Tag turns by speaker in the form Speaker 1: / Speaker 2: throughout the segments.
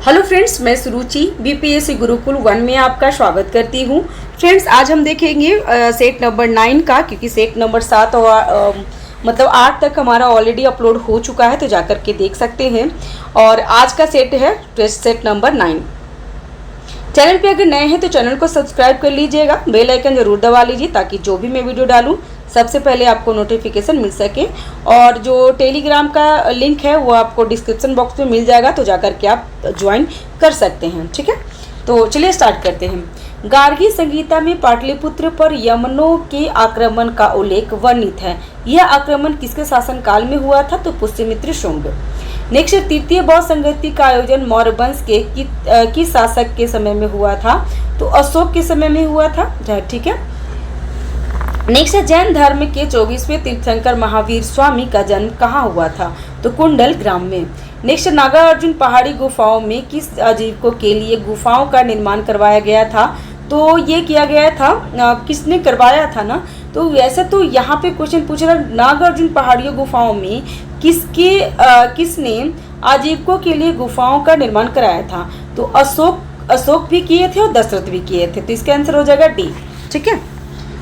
Speaker 1: Hello friends, मैं सुरुचि BPSC Gurukul 1 में आपका स्वागत करती हूँ। फ्रेंड्स, आज हम देखेंगे सेट नंबर 9 का, क्योंकि सेट नंबर 7 और मतलब 8 तक हमारा ऑलरेडी अपलोड हो चुका है, तो जाकर के देख सकते हैं। और आज का सेट है सेट नंबर 9। चैनल पे अगर नए हैं तो चैनल को सब्सक्राइब कर लीजिएगा, बेल आइकन जरूर दबा लीजिए ताकि जो भी मैं वीडियो डालूँ सबसे पहले आपको नोटिफिकेशन मिल सके। और जो टेलीग्राम का लिंक है वो आपको डिस्क्रिप्शन बॉक्स में मिल जाएगा, तो जाकर के आप ज्वाइन कर सकते हैं। ठीक है, तो चलिए स्टार्ट करते हैं। गार्गी संगीता में पाटलिपुत्र पर यमनों के आक्रमण का उल्लेख वर्णित है। यह आक्रमण किसके शासनकाल में हुआ था? तो पुष्यमित्र शुंग। नेक्स्ट, तृतीय बौद्ध संगति का आयोजन मौर्य वंश के किस शासक के समय में हुआ था? तो अशोक के समय में हुआ था। ठीक है। नेक्स्ट, जैन धर्म के 24वें तीर्थंकर महावीर स्वामी का जन्म कहाँ हुआ था? तो कुंडल ग्राम में। नेक्स्ट, नागार्जुन पहाड़ी गुफाओं में किस आजीविकों के लिए गुफाओं का निर्माण करवाया गया था? तो ये किया गया था, किसने करवाया था ना? तो वैसे तो यहाँ पे क्वेश्चन पूछ रहा, नागार्जुन पहाड़ियों गुफाओं में किसने आजीविकों के लिए गुफाओं का निर्माण कराया था? तो अशोक भी किए थे और दशरथ भी किए थे, तो इसका आंसर हो जाएगा डी। ठीक है।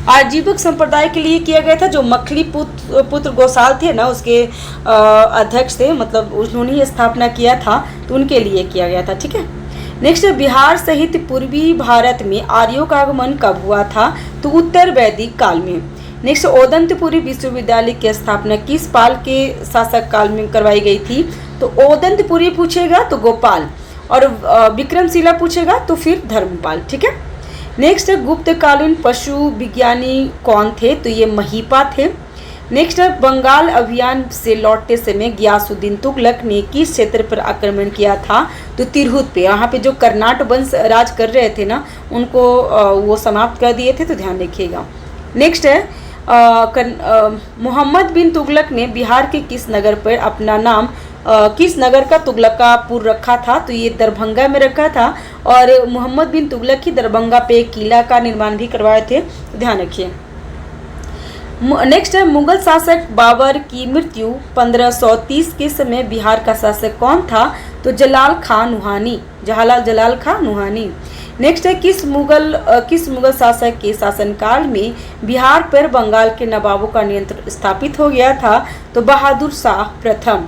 Speaker 1: आजीविक संप्रदाय के लिए किया गया था, जो मखली पुत्र गोसाल थे ना, उसके अध्यक्ष थे, मतलब उन्होंने स्थापना किया था, तो उनके लिए किया गया था। ठीक है। नेक्स्ट, बिहार सहित पूर्वी भारत में आर्यों का आगमन कब हुआ था? तो उत्तर वैदिक काल में। नेक्स्ट, ओदंतपुरी विश्वविद्यालय की स्थापना किस पाल के शासक काल में करवाई गई थी? तो ओदंतपुरी पूछेगा तो गोपाल, और विक्रमशिला पूछेगा तो फिर धर्मपाल। ठीक है। नेक्स्ट, गुप्तकालीन पशु विज्ञानी कौन थे? तो ये महिपा थे। नेक्स्ट, बंगाल अभियान से लौटते समय गियासुद्दीन तुगलक ने किस क्षेत्र पर आक्रमण किया था? तो तिरहुत पे। यहाँ पे जो कर्नाट वंश राज कर रहे थे ना, उनको वो समाप्त कर दिए थे, तो ध्यान रखिएगा। नेक्स्ट है, मोहम्मद बिन तुगलक ने बिहार के किस नगर पर अपना नाम किस नगर का तुगलकापुर रखा था? तो ये दरभंगा में रखा था, और मोहम्मद बिन तुगलक ही दरभंगा पे एक किला का निर्माण भी करवाए थे, तो ध्यान रखिए। नेक्स्ट है, मुगल शासक बाबर की मृत्यु 1530 के समय बिहार का शासक कौन था? तो जलाल खान नुहानी। नेक्स्ट है, किस मुगल शासक के शासनकाल में बिहार पर बंगाल के नवाबों का नियंत्रण स्थापित हो गया था? तो बहादुर शाह प्रथम।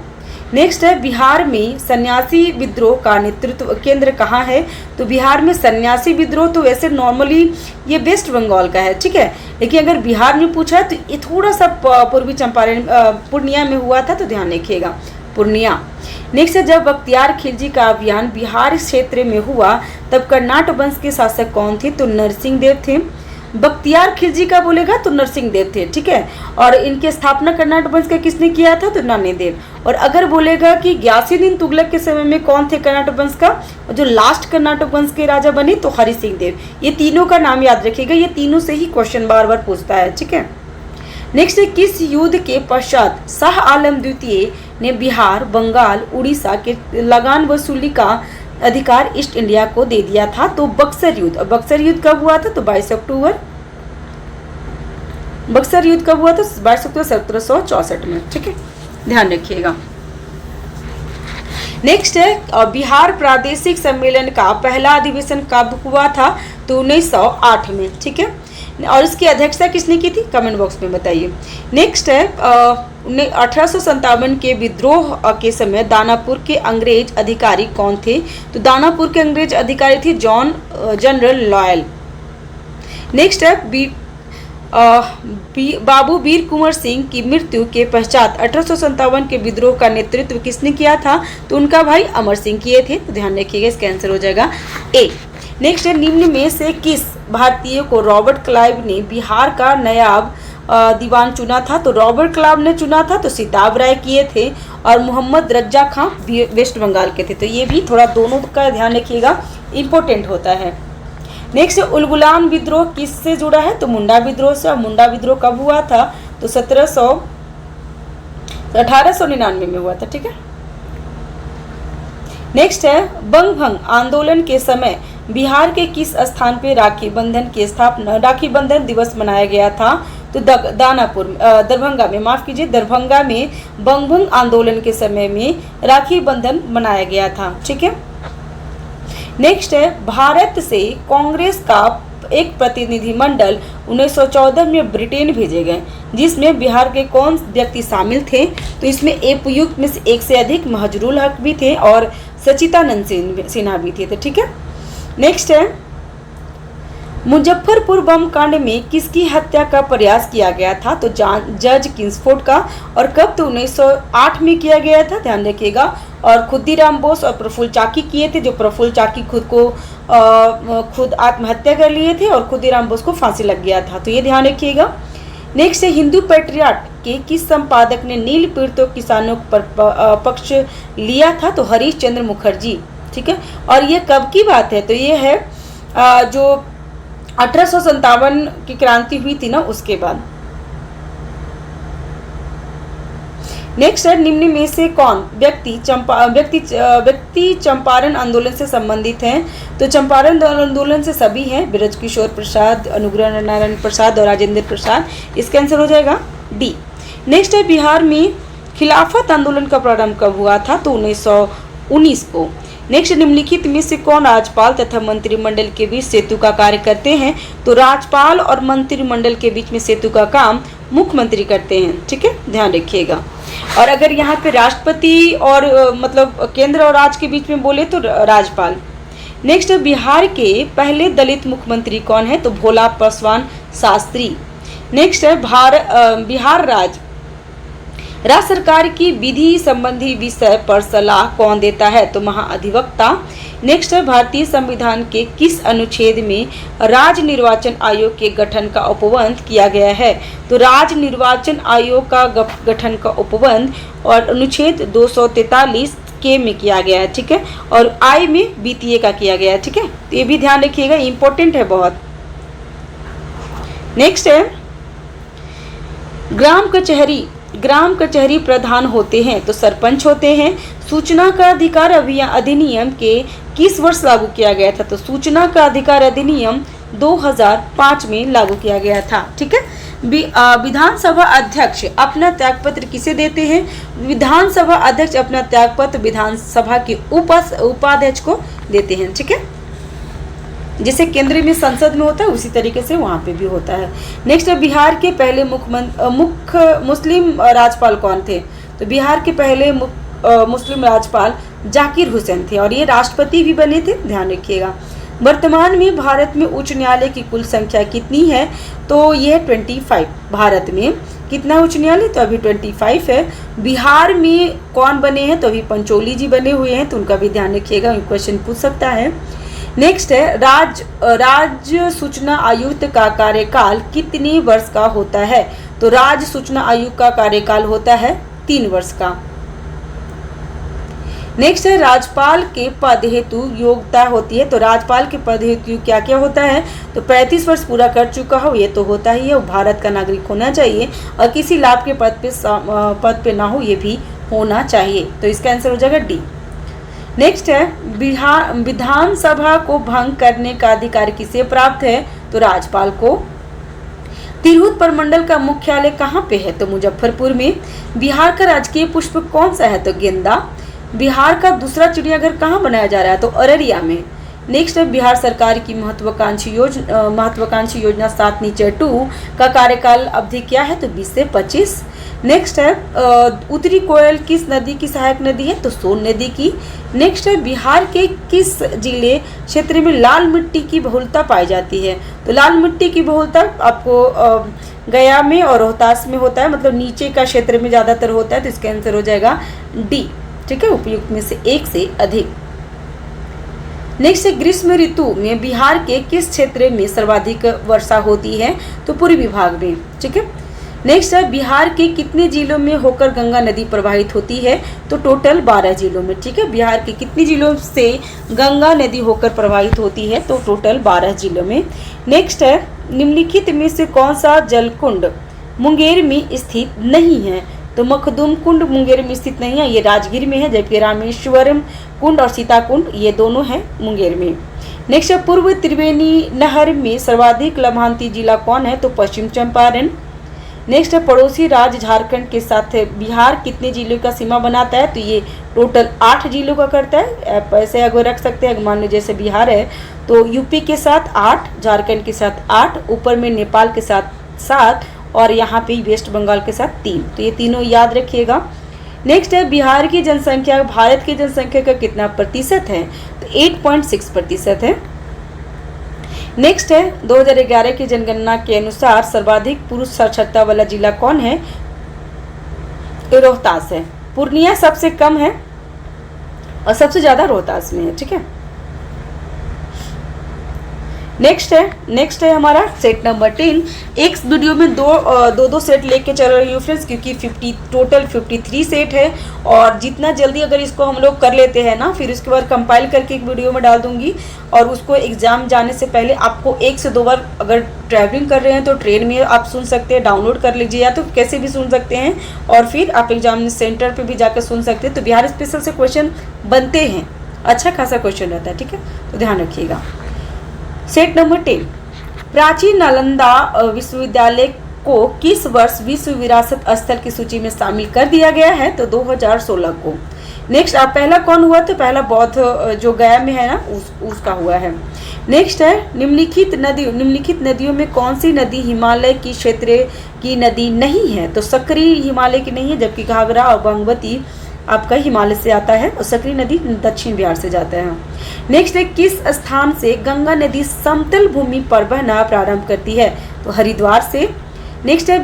Speaker 1: नेक्स्ट है, बिहार में सन्यासी विद्रोह का नेतृत्व केंद्र कहाँ है? तो बिहार में सन्यासी विद्रोह तो वैसे नॉर्मली ये वेस्ट बंगाल का है, ठीक है, लेकिन अगर बिहार में पूछा है तो ये थोड़ा सा पूर्वी चंपारण पूर्णिया में हुआ था, तो ध्यान रखिएगा, पूर्णिया। नेक्स्ट है, जब बख्तियार खिलजी का अभियान बिहार क्षेत्र में हुआ तब कर्नाट वंश के शासक कौन थे? तो नरसिंह देव थे। बख्तियार खिलजी का बोलेगा तो नरसिंह देव थे। ठीक है। और इनकी स्थापना कर्नाट वंश का किसने किया था? तो नान्यदेव। और अगर बोलेगा कि गियासुद्दीन तुगलक के समय में कौन थे कर्नाटक वंश का, जो लास्ट कर्नाटक वंश के राजा बने, तो हरि सिंह देव। ये तीनों का नाम याद रखिएगा, ये तीनों से ही क्वेश्चन बार बार पूछता है। ठीक है। नेक्स्ट, किस युद्ध के पश्चात शाह आलम द्वितीय ने बिहार, बंगाल, उड़ीसा के लगान वसूली का अधिकार ईस्ट इंडिया को दे दिया था? तो बक्सर युद्ध। और बक्सर युद्ध कब हुआ था? तो 22 अक्टूबर। बक्सर युद्ध कब हुआ था? 22 अक्टूबर 1764 में। ठीक है, ध्यान रखिएगा। नेक्स्ट है, बिहार प्रादेशिक सम्मेलन का पहला अधिवेशन कब हुआ था? तो 1908 में। ठीक है। और इसकी अध्यक्षता किसने की थी? कमेंट बॉक्स में बताइए। नेक्स्ट है, 1857 के विद्रोह के समय दानापुर के अंग्रेज अधिकारी कौन थे? तो दानापुर के अंग्रेज अधिकारी थे जनरल लॉयल। नेक्स्ट है, बाबू वीर कुंवर सिंह की मृत्यु के पश्चात 1857 के विद्रोह का नेतृत्व किसने किया था? तो उनका भाई अमर सिंह किए थे, तो ध्यान रखिएगा, इसका आंसर हो जाएगा ए। नेक्स्ट है, निम्न में से किस भारतीय को रॉबर्ट क्लाइव ने बिहार का नायब दीवान चुना था? तो रॉबर्ट क्लाइव ने चुना था, तो सिताब राय किए थे, और मोहम्मद रज्जा खां वेस्ट बंगाल के थे। तो ये भी थोड़ा दोनों का ध्यान रखिएगा, इंपॉर्टेंट होता है। नेक्स्ट, उलगुलान विद्रोह किससे जुड़ा है? तो मुंडा विद्रोह से। और मुंडा विद्रोह कब हुआ था? तो 1899 में हुआ था। ठीक है। नेक्स्ट है, बंगभंग आंदोलन के समय बिहार के किस स्थान पे राखी बंधन दिवस मनाया गया था? तो दरभंगा में, माफ कीजिए, दरभंगा में बंगभंग आंदोलन के समय में राखी बंधन मनाया गया था। ठीक है। नेक्स्ट है भारत से कांग्रेस का एक प्रतिनिधिमंडल 1914 में ब्रिटेन भेजे गए, जिसमें बिहार के कौन व्यक्ति शामिल थे? तो इसमें उपयुक्त में से एक से अधिक महजरूल हक भी थे और सचिदानंद सिन्हा भी थे। तो ठीक है। नेक्स्ट है मुजफ्फरपुर बम कांड में किसकी हत्या का प्रयास किया गया था? तो जज किंग्सफोर्ड का। और कब? तो 1908 में किया गया था, ध्यान रखिएगा। और खुदीराम बोस और प्रफुल्ल चाकी किए थे, जो प्रफुल्ल चाकी खुद आत्महत्या कर लिए थे और खुदीराम बोस को फांसी लग गया था, तो ये ध्यान रखिएगा। नेक्स्ट है हिंदू पैट्रियट के किस संपादक ने नील पीड़ितों किसानों पर पक्ष लिया था? तो हरीश चंद्र मुखर्जी। ठीक है। और ये कब की बात है? तो ये है जो 1857 की क्रांति हुई थी ना, उसके बाद। नेक्स्ट है निम्न में से कौन व्यक्ति चंपारण आंदोलन से संबंधित हैं? तो चंपारण आंदोलन से सभी हैं, बृजकिशोर प्रसाद, अनुग्रह नारायण प्रसाद और राजेंद्र प्रसाद। इसका आंसर हो जाएगा डी। नेक्स्ट है बिहार में खिलाफत आंदोलन का प्रारंभ कब हुआ था? तो 1919 को। नेक्स्ट निम्नलिखित में से कौन राज्यपाल तथा मंत्रिमंडल के बीच सेतु का कार्य करते हैं? तो राज्यपाल और मंत्रिमंडल के बीच में सेतु का काम मुख्यमंत्री करते हैं। ठीक है, ध्यान रखिएगा। और अगर यहाँ पे राष्ट्रपति और मतलब केंद्र और राज्य के बीच में बोले तो राज्यपाल। नेक्स्ट बिहार के पहले दलित मुख्यमंत्री कौन है? तो भोला पासवान शास्त्री। नेक्स्ट है बिहार राज्य सरकार की विधि संबंधी विषय पर सलाह कौन देता है? तो महाअधिवक्ता। नेक्स्ट है भारतीय संविधान के किस अनुच्छेद में राज्य निर्वाचन आयोग के गठन का उपबंध किया गया है? तो राज्य निर्वाचन आयोग का गठन का उपबंध और अनुच्छेद 243 के में किया गया है। ठीक है। और आई में बीटीए का किया गया है। ठीक है, तो ये भी ध्यान रखिएगा, इंपॉर्टेंट है बहुत। नेक्स्ट है ग्राम कचहरी प्रधान होते हैं तो सरपंच होते हैं। सूचना का अधिकार अधिनियम के किस वर्ष लागू किया गया था? तो सूचना का अधिकार अधिनियम 2005 में लागू किया गया था। ठीक है। विधानसभा अध्यक्ष अपना त्यागपत्र किसे देते हैं? विधानसभा अध्यक्ष अपना त्यागपत्र विधानसभा के उपाध्यक्ष को देते हैं। ठीक है, जैसे केंद्र में संसद में होता है उसी तरीके से वहाँ पे भी होता है। नेक्स्ट बिहार के पहले मुख्य मुस्लिम राज्यपाल कौन थे? तो बिहार के पहले मुस्लिम राज्यपाल जाकिर हुसैन थे और ये राष्ट्रपति भी बने थे, ध्यान रखिएगा। वर्तमान में भारत में उच्च न्यायालय की कुल संख्या कितनी है? तो ये 25। भारत में कितना उच्च न्यायालय? तो अभी 25 है। बिहार में कौन बने हैं? तो अभी पंचोली जी बने हुए हैं, तो उनका भी ध्यान रखिएगा, क्वेश्चन पूछ सकता है। नेक्स्ट है राज्य सूचना आयुक्त का कार्यकाल कितने वर्ष का होता है? तो राज्य सूचना आयुक्त का कार्यकाल होता है 3 वर्ष का। नेक्स्ट है राज्यपाल के पद हेतु योग्यता होती है, तो राज्यपाल के पद हेतु क्या क्या होता है? तो 35 वर्ष पूरा कर चुका हो, ये तो होता ही है, वो भारत का नागरिक होना चाहिए और किसी लाभ के पद पे ना हो, ये भी होना चाहिए। तो इसका आंसर हो जाएगा डी। नेक्स्ट है विधानसभा को भंग करने का अधिकार किसे प्राप्त है? तो राज्यपाल को। तिरहुत प्रमंडल का मुख्यालय कहाँ पे है? तो मुजफ्फरपुर में। बिहार का राजकीय पुष्प कौन सा है? तो गेंदा। बिहार का दूसरा चिड़ियाघर कहाँ बनाया जा रहा है? तो अररिया में। नेक्स्ट है बिहार सरकार की महत्वाकांक्षी योजना 7 नीचे 2 का कार्यकाल अवधि क्या है? तो 20 से 25। नेक्स्ट है उत्तरी कोयल किस नदी की सहायक नदी है? तो सोन नदी की। नेक्स्ट है बिहार के किस जिले क्षेत्र में लाल मिट्टी की बहुलता पाई जाती है? तो लाल मिट्टी की बहुलता आपको गया में और रोहतास में होता है, मतलब नीचे का क्षेत्र में ज़्यादातर होता है, तो इसका आंसर हो जाएगा डी। ठीक है, उपयुक्त में से एक से अधिक। नेक्स्ट ग्रीष्म ऋतु में बिहार के किस क्षेत्र में सर्वाधिक वर्षा होती है? तो पूर्वी भाग में। ठीक है। नेक्स्ट है बिहार के कितने जिलों में होकर गंगा नदी प्रवाहित होती है? तो टोटल 12 जिलों में। ठीक है, बिहार के कितने जिलों से गंगा नदी होकर प्रवाहित होती है? तो टोटल 12 जिलों में। नेक्स्ट है निम्नलिखित में से कौन सा जलकुंड मुंगेर में स्थित नहीं है? तो मखदूम कुंड मुंगेर में स्थित नहीं है, ये राजगीर में है, जबकि रामेश्वरम कुंड और सीता कुंड ये दोनों हैं मुंगेर में। नेक्स्ट है पूर्व त्रिवेणी नहर में सर्वाधिक लाभांती जिला कौन है? तो पश्चिम चंपारण। नेक्स्ट है पड़ोसी राज्य झारखंड के साथ बिहार कितने जिलों का सीमा बनाता है, तो ये टोटल 8 जिलों का करता है। आप ऐसे अगर रख सकते हैं, मान लो जैसे बिहार है तो यूपी के साथ 8, झारखंड के साथ 8, ऊपर में नेपाल के साथ 7 और यहाँ पे वेस्ट बंगाल के साथ 3, तो ये तीनों याद रखिएगा। नेक्स्ट है बिहार की जनसंख्या भारत की जनसंख्या का कितना प्रतिशत है, तो 8.6% है। नेक्स्ट है 2011 की जनगणना के अनुसार सर्वाधिक पुरुष साक्षरता वाला जिला कौन है, तो रोहतास है। पूर्णिया सबसे कम है और सबसे ज्यादा रोहतास में है, ठीक है। नेक्स्ट है हमारा सेट नंबर 10। एक वीडियो में दो सेट लेके चल रही हूँ फ्रेंड्स, क्योंकि टोटल 53 सेट है और जितना जल्दी अगर इसको हम लोग कर लेते हैं ना, फिर उसके बाद कंपाइल करके एक वीडियो में डाल दूंगी और उसको एग्जाम जाने से पहले आपको 1 से 2 बार अगर ट्रैवलिंग कर रहे हैं तो ट्रेन में आप सुन सकते हैं, डाउनलोड कर लीजिए या तो कैसे भी सुन सकते हैं और फिर आप एग्जाम सेंटर पर भी जाकर सुन सकते हैं। तो बिहार स्पेशल से क्वेश्चन बनते हैं, अच्छा खासा क्वेश्चन रहता है, ठीक है, तो ध्यान रखिएगा। सेट नंबर 10, प्राचीन नालंदा विश्वविद्यालय को किस वर्ष विश्व विरासत स्थल की सूची में शामिल कर दिया गया है, तो 2016 को। नेक्स्ट अब पहला कौन हुआ, तो पहला बौद्ध जो गया में है ना उसका हुआ है। नेक्स्ट है निम्नलिखित नदियों में कौन सी नदी हिमालय की क्षेत्र की नदी नहीं है, तो सकरी हिमालय की नहीं है, जबकि घाघरा और बागमती आपका हिमालय से आता है और सकरी नदी दक्षिण बिहार से जाता है। नेक्स्ट है किस स्थान से गंगा नदी समतल भूमि पर बहना प्रारंभ करती है, तो हरिद्वार से। नेक्स्ट है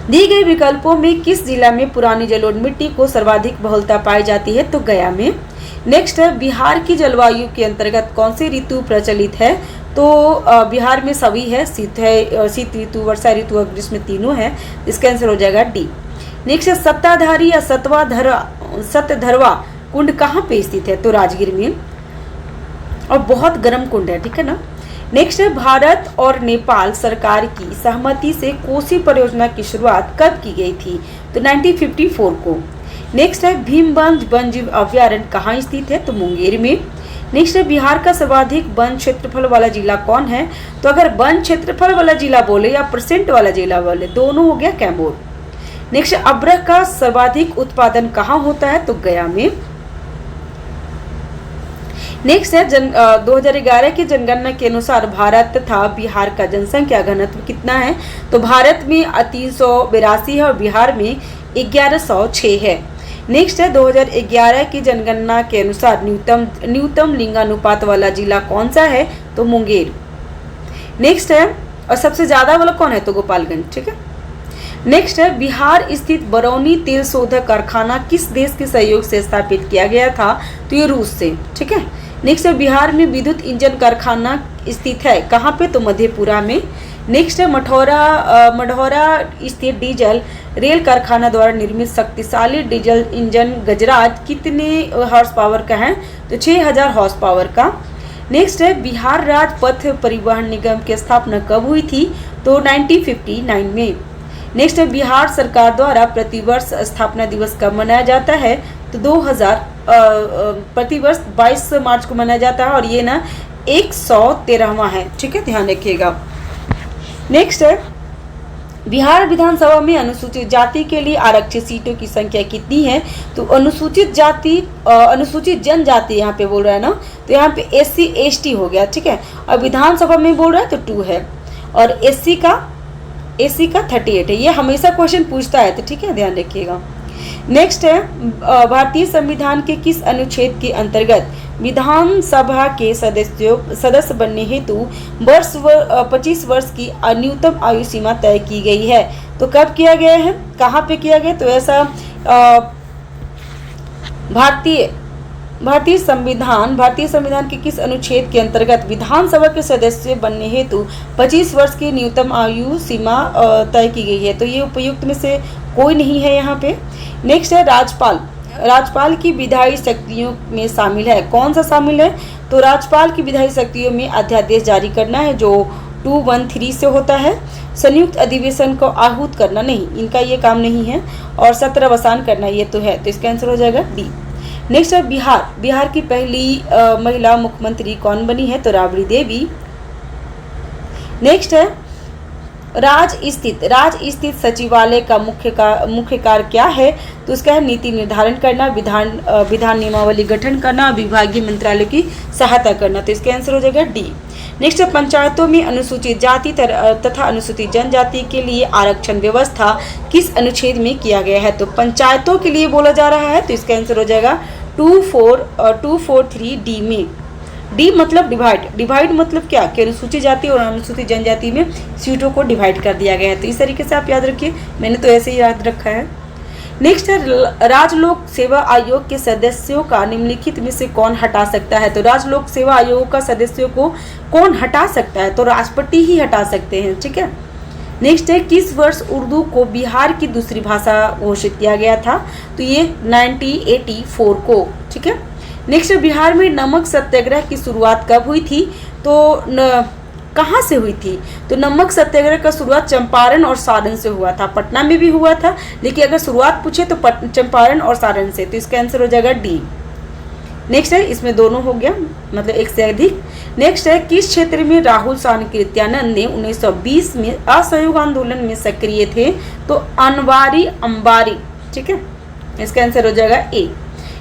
Speaker 1: दी गई विकल्पों में किस जिला में पुरानी जलोढ़ मिट्टी को सर्वाधिक बहुलता पाई जाती है, तो गया में। नेक्स्ट है बिहार की जलवायु के अंतर्गत कौन सी ऋतु प्रचलित है, तो बिहार में सभी है, शीत ऋतु, वर्षा ऋतु और ग्रीष्म तीनों है, इसका आंसर हो जाएगा डी। नेक्स्ट है सत्ताधारी या सतधरवा कुंड कहाँ पे स्थित है, तो राजगीर में और बहुत गर्म कुंड है, ठीक है ना। नेक्स्ट है भारत और नेपाल सरकार की सहमति से कोसी परियोजना की शुरुआत कब की गई थी, तो 1954 को। नेक्स्ट है भीमबंध वन्यजीव अभ्यारण्य कहाँ स्थित है, तो मुंगेर में। नेक्स्ट है बिहार का सर्वाधिक वन क्षेत्रफल वाला जिला कौन है, तो अगर वन क्षेत्रफल वाला जिला बोले या परसेंट वाला जिला बोले, दोनों हो गया कैमूर। नेक्स्ट अबरख का सर्वाधिक उत्पादन कहाँ होता है, तो गया में। नेक्स्ट है 2011 की जनगणना के अनुसार भारत तथा बिहार का जनसंख्या घनत्व कितना है, तो भारत में 382 है और बिहार में 1106 है। नेक्स्ट है 2011 की जनगणना के अनुसार न्यूनतम लिंगानुपात वाला जिला कौन सा है, तो मुंगेर। नेक्स्ट है और सबसे ज्यादा वाला कौन है, तो गोपालगंज, ठीक है। नेक्स्ट है बिहार स्थित बरौनी तेल शोधक कारखाना किस देश के सहयोग से स्थापित किया गया था, तो ये रूस से, ठीक है। नेक्स्ट है बिहार में विद्युत इंजन कारखाना स्थित है कहाँ पे, तो मधेपुरा में। नेक्स्ट है मढ़ौरा स्थित डीजल रेल कारखाना द्वारा निर्मित शक्तिशाली डीजल इंजन गजराज कितने हॉर्स पावर का है, तो 6000 हॉर्स पावर का। नेक्स्ट है बिहार राज्य पथ परिवहन निगम की स्थापना कब हुई थी, तो 1959 में। नेक्स्ट है बिहार सरकार द्वारा प्रतिवर्ष स्थापना दिवस कब मनाया जाता है, तो 2000 प्रतिवर्ष 22 मार्च को मनाया जाता है और ये ना 113वां है, ठीक है, ध्यान रखिएगा। नेक्स्ट है बिहार विधानसभा में अनुसूचित जाति के लिए आरक्षित सीटों की संख्या कितनी है, तो अनुसूचित जनजाति यहाँ पे बोल रहा है ना, तो यहाँ पे SC ST हो गया, ठीक है, और विधानसभा में बोल रहा है तो 2 है और SC का 38 है। ये हमेशा क्वेश्चन पूछता है, तो ठीक है, ध्यान रखिएगा। नेक्स्ट है भारतीय संविधान के किस अनुच्छेद के अंतर्गत विधानसभा के सदस्य बनने हेतु 25 वर्ष की न्यूनतम आयु सीमा तय की गई है, तो कब किया गया है, कहाँ पे किया गया, तो ऐसा भारतीय संविधान के किस अनुच्छेद के अंतर्गत विधानसभा के सदस्य बनने हेतु 25 वर्ष की न्यूनतम आयु सीमा तय की गई है, तो ये उपयुक्त में से कोई नहीं है यहाँ पे। नेक्स्ट है राज्यपाल की विधायी शक्तियों में शामिल है, कौन सा शामिल है, तो राज्यपाल की विधायी शक्तियों में अध्यादेश जारी करना है जो 213 से होता है, संयुक्त अधिवेशन को आहूत करना नहीं, इनका ये काम नहीं है, और सत्र अवसान करना ये तो है, तो इसका आंसर हो जाएगा डी। नेक्स्ट है बिहार की पहली महिला मुख्यमंत्री कौन बनी है, तो राबड़ी देवी। नेक्स्ट है राज स्थित सचिवालय का मुख्य कार्य क्या है? तो उसका है नीति निर्धारण करना, विधान नियमावली गठन करना, विभागीय मंत्रालय की सहायता करना। तो इसका आंसर हो जाएगा डी। नेक्स्ट है पंचायतों में अनुसूचित जाति तथा अनुसूचित जनजाति के लिए आरक्षण व्यवस्था किस अनुच्छेद में किया गया है? तो पंचायतों के लिए बोला जा रहा है, तो इसका आंसर हो जाएगा 243 डी में। डी मतलब डिवाइड मतलब क्या कि अनुसूचित जाति और अनुसूचित जनजाति में सीटों को डिवाइड कर दिया गया है। तो इस तरीके से आप याद रखिए, मैंने तो ऐसे ही याद रखा है। नेक्स्ट है राजलोक सेवा आयोग के सदस्यों का निम्नलिखित में से कौन हटा सकता है? तो राजलोक सेवा आयोग का सदस्यों को कौन हटा सकता है? तो राष्ट्रपति ही हटा सकते हैं, ठीक है। नेक्स्ट है किस वर्ष उर्दू को बिहार की दूसरी भाषा घोषित किया गया था? तो ये 1984 को, ठीक है। नेक्स्ट बिहार में नमक सत्याग्रह की शुरुआत कब हुई थी? तो कहाँ से हुई थी? तो नमक सत्याग्रह का शुरुआत चंपारण और सारण से हुआ था। पटना में भी हुआ था, लेकिन अगर शुरुआत पूछे तो चंपारण और सारण से। तो इसका आंसर हो जाएगा डी। नेक्स्ट है, इसमें दोनों हो गया, मतलब एक से अधिक। नेक्स्ट है किस क्षेत्र में राहुल सानकीर्त्यानंद ने 1920 में असहयोग आंदोलन में सक्रिय थे? तो अनवारी अंबारी, ठीक है। इसका आंसर हो जाएगा ए।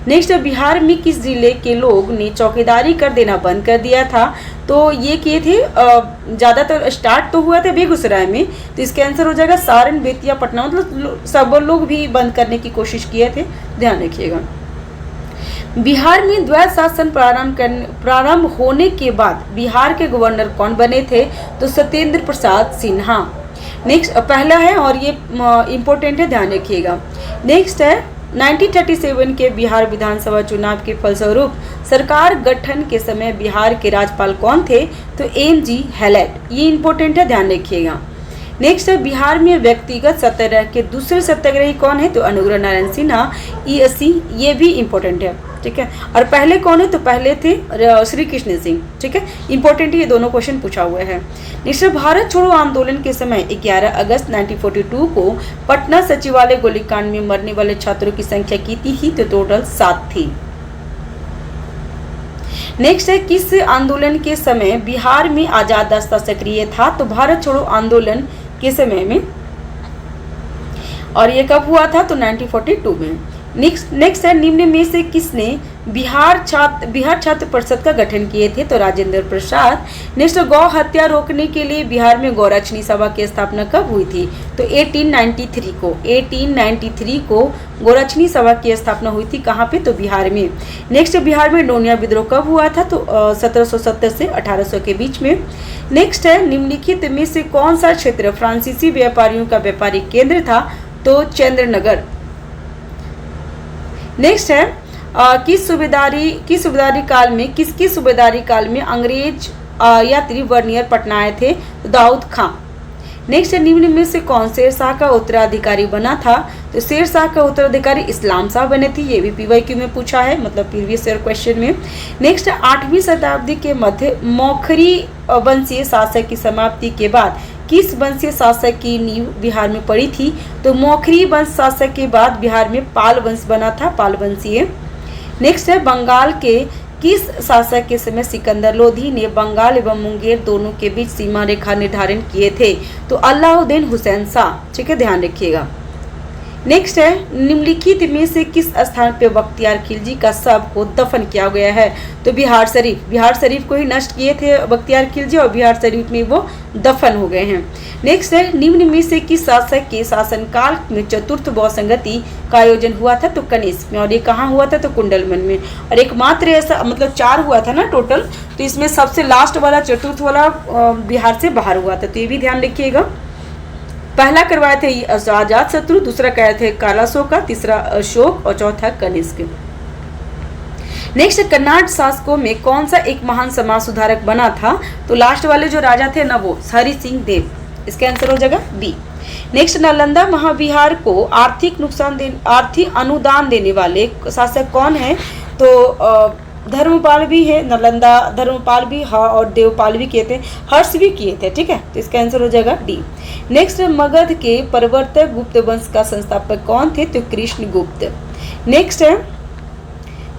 Speaker 1: नेक्स्ट बिहार में किस जिले के लोग ने चौकीदारी कर देना बंद कर दिया था? तो ये किए थे, ज़्यादातर स्टार्ट तो हुआ था बेगूसराय में। तो इसका आंसर हो जाएगा सारण, बेतिया, पटना, मतलब सब लोग भी बंद करने की कोशिश किए थे, ध्यान रखिएगा। बिहार में द्वैध शासन प्रारंभ होने के बाद बिहार के गवर्नर कौन बने थे? तो सत्येंद्र प्रसाद सिन्हा। नेक्स्ट पहला है और ये इम्पोर्टेंट है, ध्यान रखिएगा। नेक्स्ट है 1937 के बिहार विधानसभा चुनाव के फलस्वरूप सरकार गठन के समय बिहार के राज्यपाल कौन थे? तो एम.जी. हैलेट। ये इंपॉर्टेंट है, ध्यान रखिएगा। नेक्स्ट है बिहार में व्यक्तिगत सत्याग्रह के दूसरे सत्याग्रही कौन है? तो अनुग्रह नारायण सिन्हा, ई.एस.सी. ये भी इंपॉर्टेंट है, ठीक है। और पहले कौन है? तो पहले थे श्री कृष्ण सिंह, ठीक है। इंपॉर्टेंट ये दोनों क्वेश्चन पूछा हुआ है। नेक्स्ट भारत छोड़ो आंदोलन के समय 11 अगस्त 1942 को पटना सचिवालय गोलीकांड में मरने वाले छात्रों की संख्या कितनी थी? तो टोटल 7 थी। नेक्स्ट है किस आंदोलन के समय बिहार में आजाद रास्ता सक्रिय था? तो भारत छोड़ो आंदोलन के समय में, और ये कब हुआ था? तो 1942 में। नेक्स्ट है निम्न में से किसने बिहार छात्र परिषद का गठन किए थे? तो राजेंद्र प्रसाद। नेक्स्ट गौ हत्या रोकने के लिए बिहार में गौरक्षणी सभा की स्थापना कब हुई थी? तो 1893 को गौरक्षणी सभा की स्थापना हुई थी। कहाँ पे? तो बिहार में। नेक्स्ट बिहार में डोनिया विद्रोह कब हुआ था? तो 1770 से 1800 के बीच में। नेक्स्ट है निम्नलिखित में से कौन सा क्षेत्र फ्रांसीसी व्यापारियों का व्यापारिक केंद्र था? तो चंद्रनगर। नेक्स्ट है किसकी सूबेदारी काल में अंग्रेज यात्री वर्नियर पटना आए थे? तो दाऊद खां। नेक्स्ट है निम्न में से कौन शेरशाह का उत्तराधिकारी बना था? तो शेरशाह का उत्तराधिकारी इस्लाम शाह बने थे। ये भी पीवाईक्यू में पूछा है, मतलब प्रीवियस ईयर क्वेश्चन में। नेक्स्ट 8वीं शताब्दी के मध्य मौखरी वंशीय शासक की समाप्ति के बाद किस वंशीय शासक की नींव बिहार में पड़ी थी? तो मौखरी वंश शासक के बाद बिहार में पाल वंश बना था, पाल वंशीय। नेक्स्ट है बंगाल के किस शासक के समय सिकंदर लोधी ने बंगाल एवं मुंगेर दोनों के बीच सीमा रेखा निर्धारण किए थे? तो अलाउद्दीन हुसैन शाह, ठीक है, ध्यान रखिएगा। नेक्स्ट है निम्नलिखित में से किस स्थान पर बख्तियार खिलजी का शव को दफन किया गया है? तो बिहार शरीफ को ही नष्ट किए थे बख्तियार खिलजी, और बिहार शरीफ में वो दफन हो गए हैं। नेक्स्ट है निम्न में से किस शासक के शासनकाल में चतुर्थ बहुसंगति का आयोजन हुआ था? तो कनिष्क में। और ये कहाँ हुआ था? तो कुंडलमन में। और एकमात्र ऐसा, मतलब 4 हुआ था ना टोटल, तो इसमें सबसे लास्ट वाला चतुर्थ वाला बिहार से बाहर हुआ था, तो ये भी ध्यान रखिएगा। पहला करवाए थे अजात शत्रु, दूसरा कराए थे कालाशोका, तीसरा अशोक और चौथा कनिष्क। नेक्स्ट कन्नाड शासकों में कौन सा एक महान समाज सुधारक बना था? तो लास्ट वाले जो राजा थे ना, वो हरि सिंह देव। इसका आंसर हो जाएगा बी। नेक्स्ट नालंदा महाविहार को आर्थिक अनुदान देने वाले शासक कौन है? तो धर्मपाल भी है, नालंदा धर्मपाल भी, हाँ, और देवपाल भी किए थे, हर्ष भी किए थे, ठीक है। तो इसका आंसर हो जाएगा डी। नेक्स्ट मगध के प्रवर्तक गुप्त वंश का संस्थापक कौन थे? तो कृष्ण गुप्त। नेक्स्ट है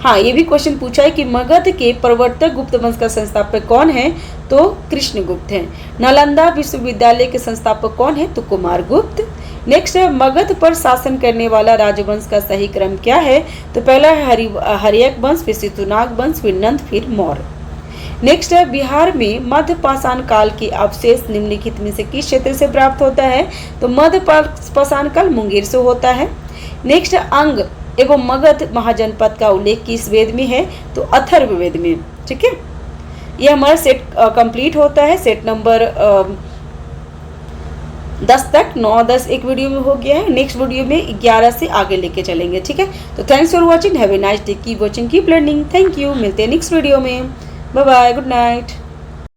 Speaker 1: हाँ, ये भी क्वेश्चन पूछा है कि मगध के प्रवर्तक गुप्त वंश का संस्थापक कौन है, तो कृष्णगुप्त हैं। नालंदा विश्वविद्यालय के संस्थापक कौन है, तो कुमारगुप्त। नेक्स्ट है मगध पर शासन करने वाला राजवंश का सही क्रम क्या है, तो पहला है हर्यक वंश, फिर सितुनाग वंश, फिर नंद, फिर मौर्य। नेक्स्ट है बिहार में मध्य पाषाण काल के अवशेष निम्नलिखित में से किस क्षेत्र से प्राप्त होता है, तो मध्य पाषाण काल मुंगेर से होता है। नेक्स्ट अंग एवं मगध महाजनपद का उल्लेख किस वेद में है, तो अथर्ववेद में। ठीक है, ये हमारा सेट कंप्लीट होता है। सेट नंबर 10 तक 9, 10 एक वीडियो में हो गया है। नेक्स्ट वीडियो में 11 से आगे लेके चलेंगे। ठीक है, तो thanks for watching, have a nice day, keep watching, keep learning, thank you. मिलते हैं नेक्स्ट वीडियो में, बाय बाय, गुड नाइट।